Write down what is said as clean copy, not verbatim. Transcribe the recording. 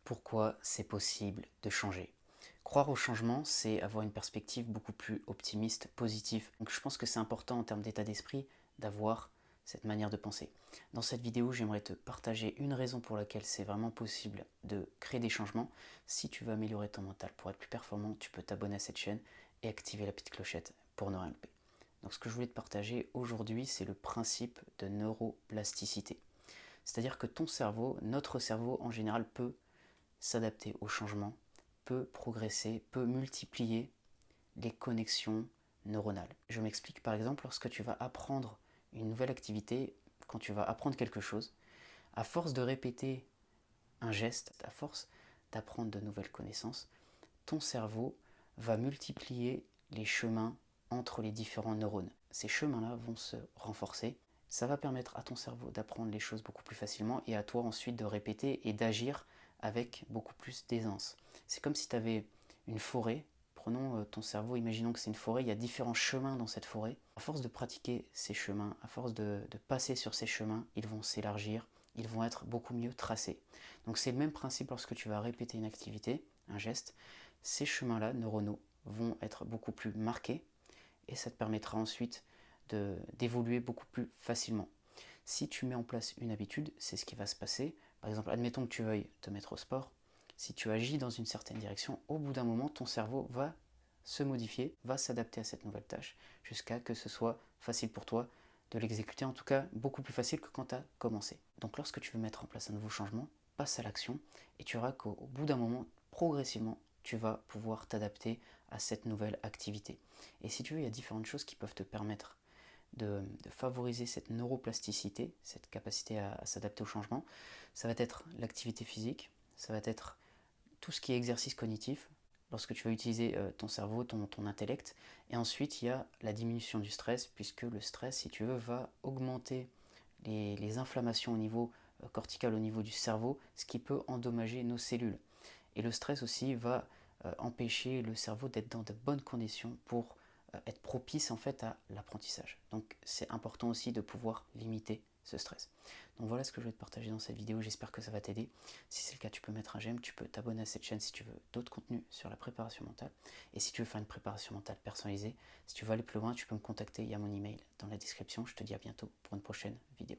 Pourquoi c'est possible de changer. Croire au changement, c'est avoir une perspective beaucoup plus optimiste, positive. Donc je pense que c'est important en termes d'état d'esprit d'avoir cette manière de penser. Dans cette vidéo, j'aimerais te partager une raison pour laquelle c'est vraiment possible de créer des changements. Si tu veux améliorer ton mental pour être plus performant, tu peux t'abonner à cette chaîne et activer la petite clochette pour ne rien louper. Donc ce que je voulais te partager aujourd'hui, c'est le principe de neuroplasticité. C'est-à-dire que ton cerveau, notre cerveau en général, peut s'adapter au changement, peut progresser, peut multiplier les connexions neuronales. Je m'explique, par exemple, lorsque tu vas apprendre une nouvelle activité, quand tu vas apprendre quelque chose, à force de répéter un geste, à force d'apprendre de nouvelles connaissances, ton cerveau va multiplier les chemins entre les différents neurones. Ces chemins-là vont se renforcer. Ça va permettre à ton cerveau d'apprendre les choses beaucoup plus facilement et à toi ensuite de répéter et d'agir avec beaucoup plus d'aisance. C'est comme si tu avais une forêt. Prenons ton cerveau, imaginons que c'est une forêt, il y a différents chemins dans cette forêt. À force de pratiquer ces chemins, à force de passer sur ces chemins, ils vont s'élargir, ils vont être beaucoup mieux tracés. Donc c'est le même principe lorsque tu vas répéter une activité, un geste. Ces chemins-là, neuronaux, vont être beaucoup plus marqués et ça te permettra ensuite d'évoluer beaucoup plus facilement. Si tu mets en place une habitude, c'est ce qui va se passer. Par exemple, admettons que tu veuilles te mettre au sport. Si tu agis dans une certaine direction, au bout d'un moment, ton cerveau va se modifier, va s'adapter à cette nouvelle tâche, jusqu'à que ce soit facile pour toi de l'exécuter, en tout cas beaucoup plus facile que quand tu as commencé. Donc lorsque tu veux mettre en place un nouveau changement, passe à l'action et tu verras qu'au bout d'un moment, progressivement, tu vas pouvoir t'adapter à cette nouvelle activité. Et si tu veux, il y a différentes choses qui peuvent te permettre de favoriser cette neuroplasticité, cette capacité à s'adapter au changement. Ça va être l'activité physique, ça va être tout ce qui est exercice cognitif, lorsque tu vas utiliser ton cerveau, ton intellect. Et ensuite, il y a la diminution du stress, puisque le stress, si tu veux, va augmenter les inflammations au niveau cortical, au niveau du cerveau, ce qui peut endommager nos cellules. Et le stress aussi va empêcher le cerveau d'être dans de bonnes conditions pour être propice en fait à l'apprentissage. Donc c'est important aussi de pouvoir limiter ce stress. Donc voilà ce que je vais te partager dans cette vidéo, j'espère que ça va t'aider. Si c'est le cas, tu peux mettre un j'aime, tu peux t'abonner à cette chaîne si tu veux d'autres contenus sur la préparation mentale. Et si tu veux faire une préparation mentale personnalisée, si tu veux aller plus loin, tu peux me contacter, il y a mon email dans la description. Je te dis à bientôt pour une prochaine vidéo.